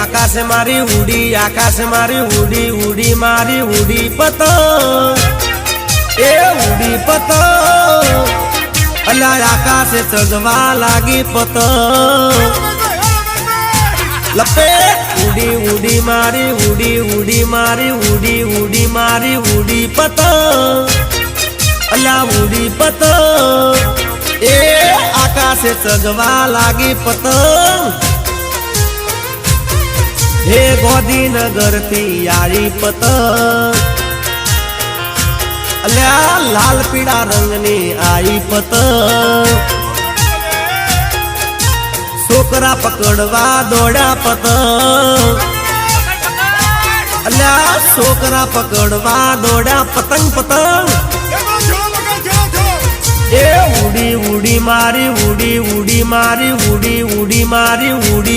आकाश मारी उड़ी उड़ी मारी उड़ी पतंग ए उड़ी पतंग अला आकाश चगवा लागी पतंग लपे उड़ी उड़ी मारी उड़ी मारी उड़ी मारी उड़ी पतंग अला उड़ी पतंग ए आकाश चगवा लागी पतंग हे गोदीनगर थी आई पतंग अल्या लाल पीड़ा रंगनी आई पतंग छोकरा पकड़वा दौड़ा पतंग अल्या छोकरा पकड़वा दौड़ा पतंग पतंग ए उड़ी उड़ी मारी उड़ी मारी उड़ी मारी उड़ी